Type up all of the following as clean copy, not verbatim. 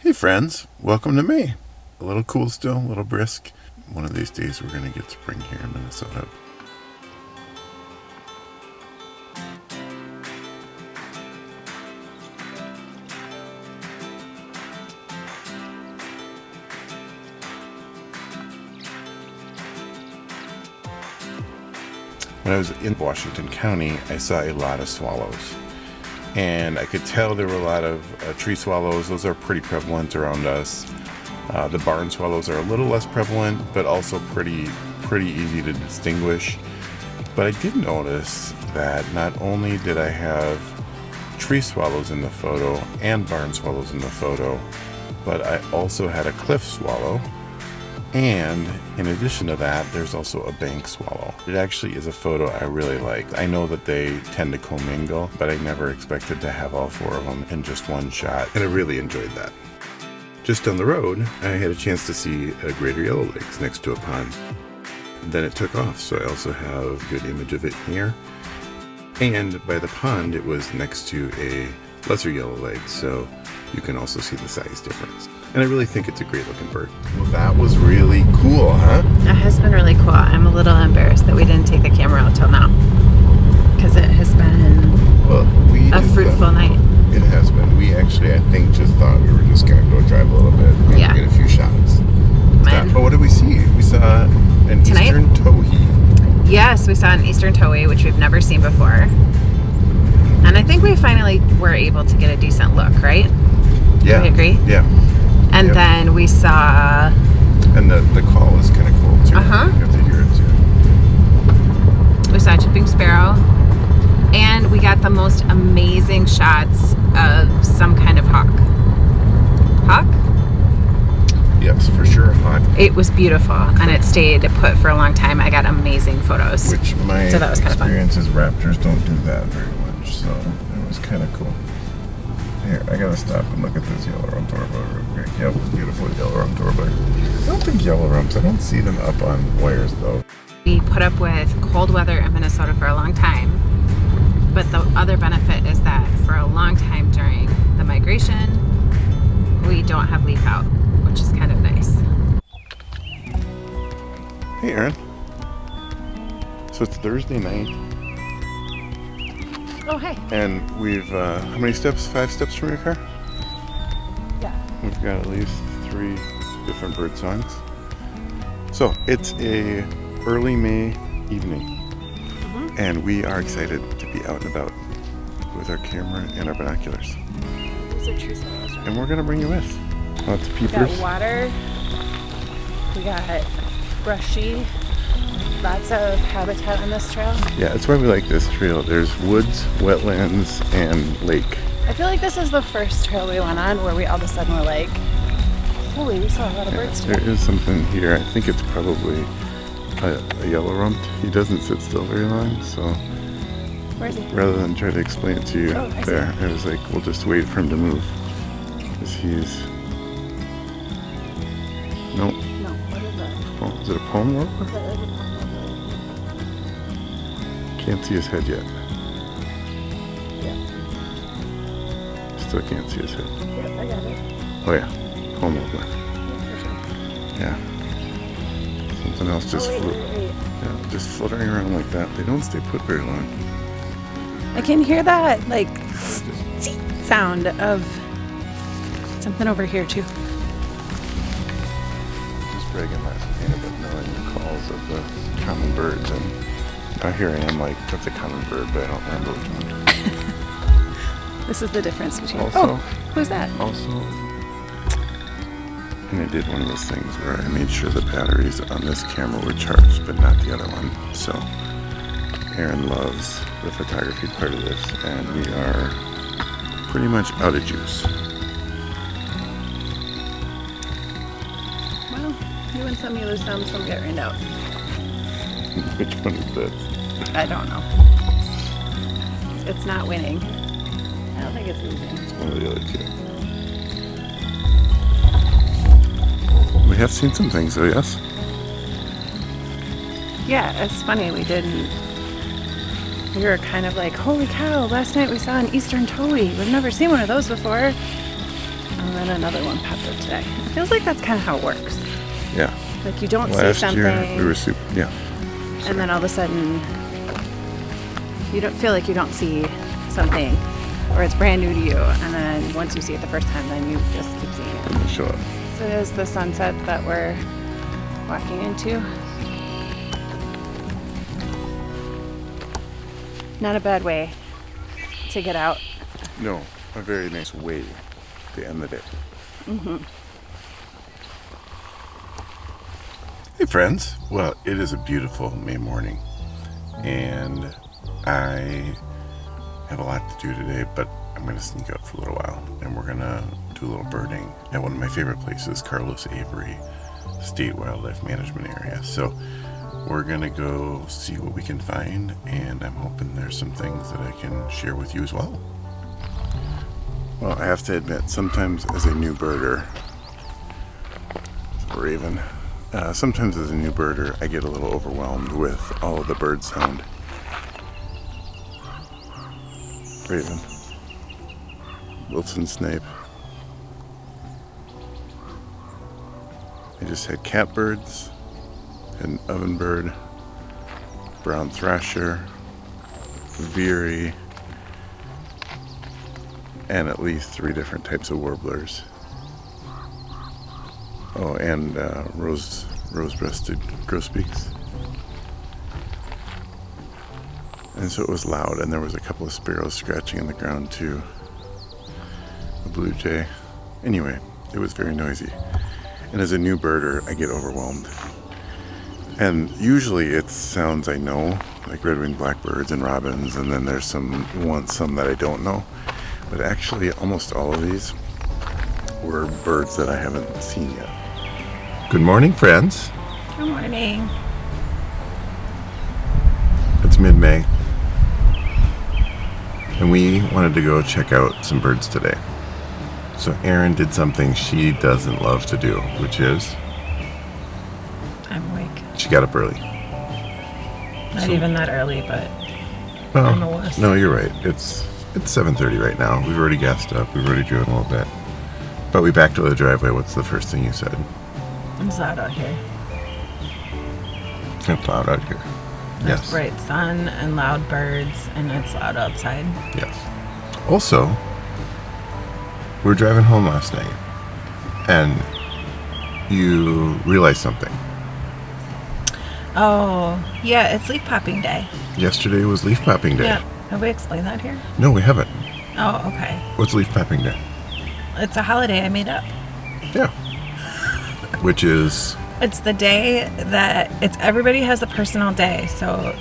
Hey friends, welcome to May. A little cool still, a little brisk. One of these days we're going to get spring here in Minnesota. When I was in Washington County, I saw a lot of swallows. And I could tell there were a lot of tree swallows. Those are pretty prevalent around us. The barn swallows are a little less prevalent, but also pretty easy to distinguish. But I did notice that not only did I have tree swallows in the photo and barn swallows in the photo, but I also had a cliff swallow. And in addition to that, there's also a bank swallow. It actually is a photo I really like. I know that they tend to commingle, but I never expected to have all four of them in just one shot, and I really enjoyed that. Just down the road, I had a chance to see a greater yellow lake next to a pond. Then it took off, so I also have a good image of it here. And by the pond, it was next to a lesser yellow lake, so you can also see the size difference. And I really think it's a great looking bird. Well, that was really cool, huh? It has been really cool. I'm a little embarrassed that we didn't take the camera out till now, because it has been a fruitful night. It has been. We actually, I think, just thought we were just going to go drive a little bit and get a few shots. Oh, what did we see? We saw an eastern towhee. Yes, we saw an eastern towhee, which we've never seen before. And I think we finally were able to get a decent look, right? Yeah. Do we agree? Yeah. And then we saw... And the call is kind of cool, too. Uh-huh. You have to hear it, too. We saw a chipping sparrow. And we got the most amazing shots of some kind of hawk. Hawk? Yes, for sure, hawk. It was beautiful, and it stayed put for a long time. I got amazing photos. Which my so that was kind of fun. Experience is raptors don't do that very much, so it was kind of cool. Here, I gotta stop and look at this yellow rump doorbug real quick. Yep, beautiful yellow rump doorbug. I don't think yellow rumps, I don't see them up on wires though. We put up with cold weather in Minnesota for a long time, but the other benefit is that for a long time during the migration, we don't have leaf out, which is kind of nice. Hey Aaron. So it's Thursday night. Oh, hey. And we've, how many steps? 5 steps from your car? Yeah. We've got at least 3 different bird songs. So it's a early May evening. And we are excited to be out and about with our camera and our binoculars. Those are tree swallows, right? And we're going to bring you with. Lots of peepers. We got water. We got brushy. Lots of habitat on this trail. Yeah, that's why we like this trail. There's woods, wetlands, and lake. I feel like this is the first trail we went on where we all of a sudden were like, holy, we saw a lot of birds today. There is something here. I think it's probably a yellow rump. He doesn't sit still very long, so where is he? Rather than try to explain it to you I was like, we'll just wait for him to move. Because he's... Nope. No, what is that? Oh, is it a palm warbler? Can't see his head yet. Yeah. Still can't see his head. Yeah, I got it. Oh yeah, palm warbler. Yeah. Something else just Yeah, just fluttering around like that. They don't stay put very long. I can hear that like sound of something over here too. Just bragging last night about knowing the calls of the common birds, and now here I am like, that's a common bird, but I don't remember which one. This is the difference between... Also, who's that? Also, and I did one of those things where I made sure the batteries on this camera were charged, but not the other one. So Aaron loves the photography part of this, and we are pretty much out of juice. Well, you win some, you lose some get rained out. Which one is this? I don't know. It's not winning. I don't think it's losing. It's one of the other two. We have seen some things though, yes? Yeah, it's funny. We were kind of like, holy cow, last night we saw an eastern towhee. We've never seen one of those before. And then then another one popped up today. It feels like that's kind of how it works. Yeah. Like you don't see Last something, year we were yeah. and then all of a sudden you don't feel like you don't see something, or it's brand new to you, and then once you see it the first time, then you just keep seeing it. Let me show up. So there's the sunset that we're walking into. Not a bad way to get out. No, a very nice way to end the day. Mm-hmm. Hey friends, well, it is a beautiful May morning, and I have a lot to do today, but I'm going to sneak out for a little while, and we're going to do a little birding at one of my favorite places, Carlos Avery State Wildlife Management Area. So we're going to go see what we can find, and I'm hoping there's some things that I can share with you as well. Well, I have to admit, sometimes as a new birder, Raven, sometimes as a new birder, I get a little overwhelmed with all of the bird sound. Raven. Wilson snipe. I just had catbirds, an ovenbird, brown thrasher, veery, and at least 3 different types of warblers. Oh, and rose-breasted grosbeaks. And so it was loud, and there was a couple of sparrows scratching in the ground too. A blue jay. Anyway, it was very noisy. And as a new birder, I get overwhelmed. And usually it's sounds I know, like red-winged blackbirds and robins, and then there's some that I don't know. But actually, almost all of these were birds that I haven't seen yet. Good morning, friends. Good morning. It's mid-May, and we wanted to go check out some birds today. So Erin did something she doesn't love to do, which is I'm awake. she got up early. Not even that early, but Well, I'm a wuss. no, you're right. It's 7:30 right now. We've already gassed up. We've already driven a little bit. But we backed to the driveway. What's the first thing you said? It's loud out here. It's loud out here. There's Yes. bright sun and loud birds, and it's loud outside. Yes. Also, we were driving home last night, and you realized something. Oh, yeah, it's leaf popping day. Yesterday was leaf popping day. Yeah. Have we explained that here? No, we haven't. Oh, okay. What's leaf popping day? It's a holiday I made up. Yeah. Which is It's the day that everybody has a personal day, so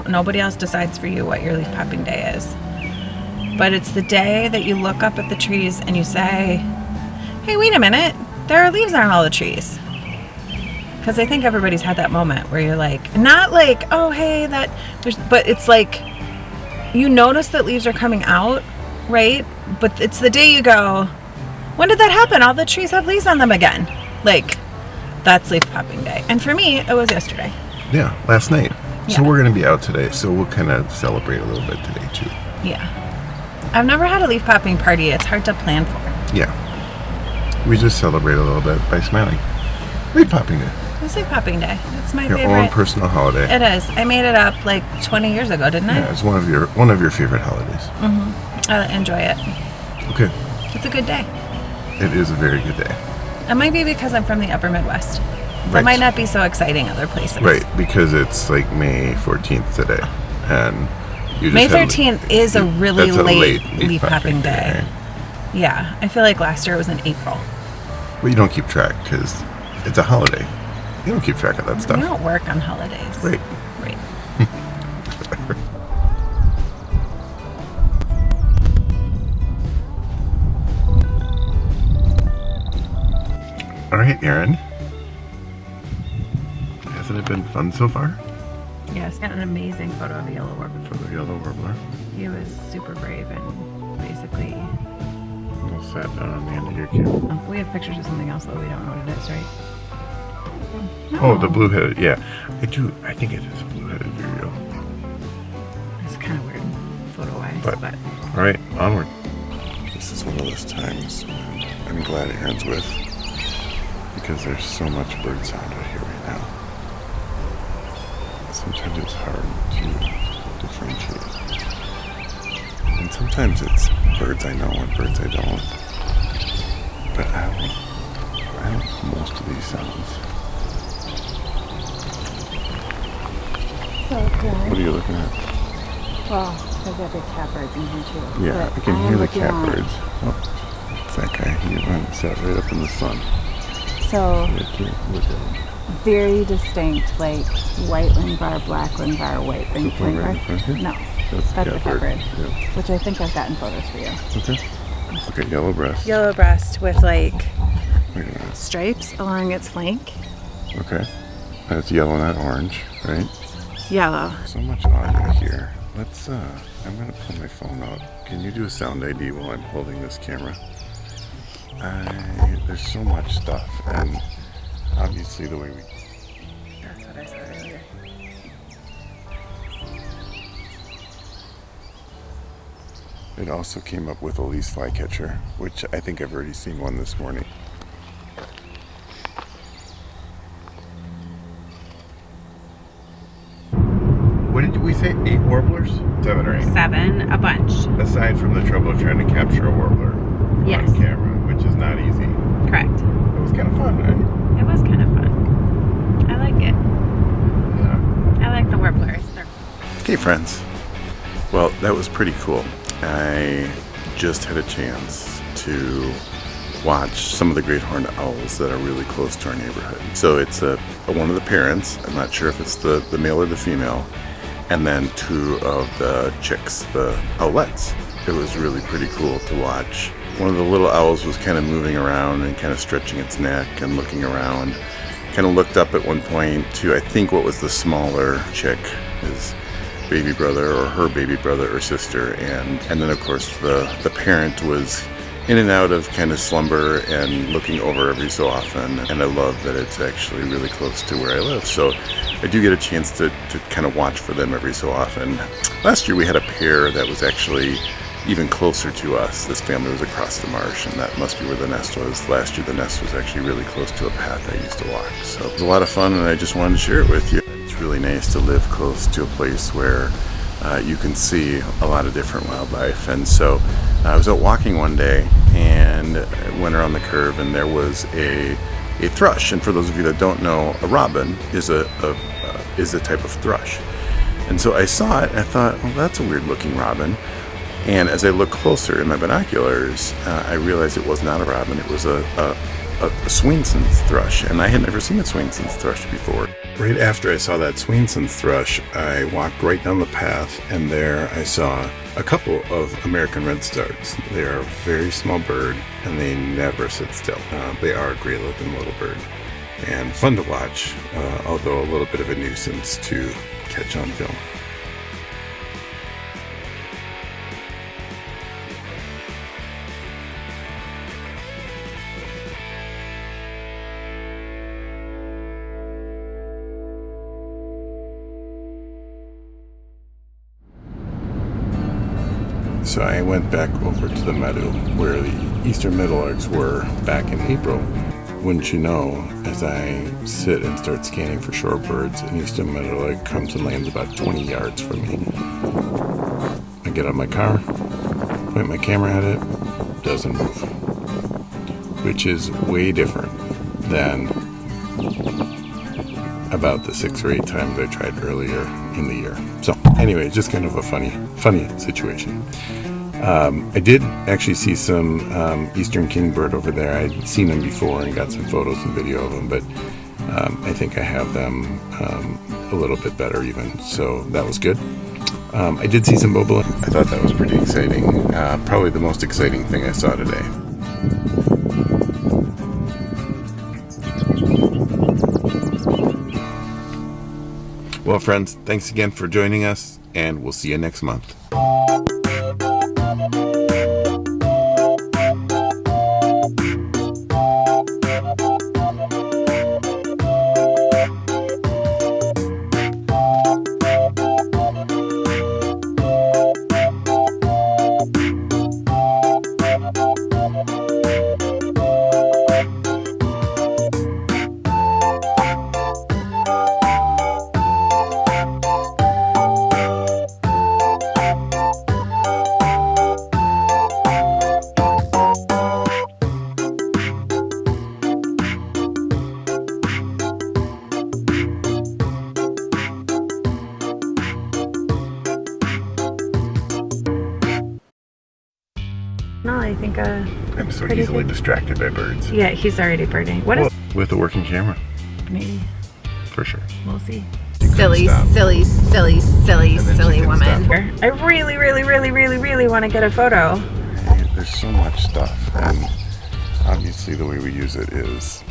nobody else decides for you what your leaf popping day is. But it's the day that you look up at the trees and you say, hey, wait a minute, there are leaves on all the trees. Because I think everybody's had that moment where you're like, not like, oh, hey, but it's like, you notice that leaves are coming out, right? But it's the day you go, when did that happen? All the trees have leaves on them again. Like, that's leaf popping day. And for me, it was yesterday. yeah, last night. Yeah. So we're going to be out today, so we'll kind of celebrate a little bit today too. Yeah. I've never had a leaf popping party. It's hard to plan for. Yeah. We just celebrate a little bit by smiling. Leaf popping day. It's leaf popping day. It's my Your favorite. own personal holiday. It is. I made it up like 20 years ago, didn't I? Yeah, it's one of your favorite holidays. Mm-hmm. I enjoy it. Okay. It's a good day. It is a very good day. It might be because I'm from the upper Midwest. Right. It might not be so exciting other places. Right, because it's like May 14th today, and you just May had- 13th is a really that's a late leaf leaf popping day. right? Yeah. I feel like last year it was in April. Well, you don't keep track because it's a holiday. You don't keep track of that We stuff. don't work on holidays. Right. Right. All right, Erin. Hasn't it been fun so far? Yes, got an amazing photo of a yellow warbler. For the yellow warbler. He was super brave and basically. We'll sat down on the end of your camera. We have pictures of something else that we don't know what it is, right? Oh, the blue-headed. Yeah, I think it is a blue-headed vireo. It's kind of weird photo-wise, but All right, onward. This is one of those times when I'm glad Aaron's with, because there's so much bird sound out here right now. Sometimes it's hard to differentiate. And sometimes it's birds I know and birds I don't. But I like most of these sounds. So good. What are you looking at? Well, there's other catbirds in here too. Yeah, But I can am hear the looking at- catbirds. Oh, it's that guy. He sat right up in the sun. So I can't look at him. very distinct, like white wing bar, black wing bar, white wing This one bar. right in front here? No, That's that's the the catbird. catbird, Yeah. which I think I've gotten photos for you. Okay. Okay, yellow breast. Yellow breast with like Look at that. stripes along its flank. Okay. That's yellow, not orange, right? Yellow. So much audio here. Let's, I'm gonna pull my phone out. Can you do a sound ID while I'm holding this camera? There's so much stuff, and obviously the way we... That's what I saw earlier. It also came up with a least flycatcher, which I think I've already seen one this morning. What did we say? 8 warblers? 7 or 8. 7, a bunch. Aside from the trouble of trying to capture a warbler Yes. on camera, which is not easy. Correct. It was kind of fun, right? It was kind of fun. I like it. Yeah. I like the warblers. They're Okay, friends. Well, that was pretty cool. I just had a chance to watch some of the great horned owls that are really close to our neighborhood. So it's one of the parents, I'm not sure if it's the male or the female, and then 2 of the chicks, the owlets. It was really pretty cool to watch. One of the little owls was kind of moving around and kind of stretching its neck and looking around. Kind of looked up at one point to, I think, what was the smaller chick, his baby brother or her baby brother or sister, and then of course the parent was in and out of kind of slumber and looking over every so often. And I love that it's actually really close to where I live, so I do get a chance to kind of watch for them every so often. Last year we had a pair that was actually even closer to us. This family was across the marsh, and that must be where the nest was. Last year the nest was actually really close to a path I used to walk. So it was a lot of fun, and I just wanted to share it with you. It's really nice to live close to a place where you can see a lot of different wildlife. And so I was out walking one day and went around the curve, and there was a thrush. And for those of you that don't know, a robin is a type of thrush. And so I saw it and I thought, well, that's a weird looking robin. And as I looked closer in my binoculars, I realized it was not a robin. It was a Swainson's thrush, and I had never seen a Swainson's thrush before. Right after I saw that Swainson's thrush, I walked right down the path, and there I saw a couple of American redstars. They are a very small bird, and they never sit still. They are a great-looking little bird, and fun to watch, although a little bit of a nuisance to catch on film. So I went back over to the meadow where the eastern meadowlarks were back in April. Wouldn't you know, as I sit and start scanning for shorebirds, an eastern meadowlark comes and lands about 20 yards from me. I get out of my car, point my camera at it, doesn't move. Which is way different than about the 6 or 8 times I tried earlier in the year. So anyway, just kind of a funny situation. I did actually see some eastern kingbird over there. I'd seen them before and got some photos and video of them, but I think I have them a little bit better even, so that was good. I did see some bobolink. I thought that was pretty exciting. Probably the most exciting thing I saw today. Well, friends, thanks again for joining us, and we'll see you next month. so Pretty easily good. distracted by birds. Yeah, he's already birding. What is? With a working camera, Maybe. for sure. We'll see. You couldn't Silly, stop. silly, silly, silly, And then she silly couldn't woman. stop. I really, really, really, really, really want to get a photo. There's so much stuff, and obviously the way we use it is.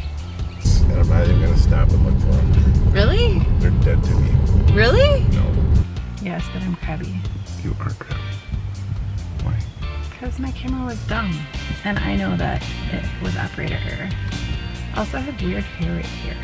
And I'm not even gonna stop and look for them. Really? They're dead to me. Really? No, Yes, but I'm crabby. you aren't crabby. Why? Because my camera was dumb. And I know that it was operator error. Also, I have weird hair right here.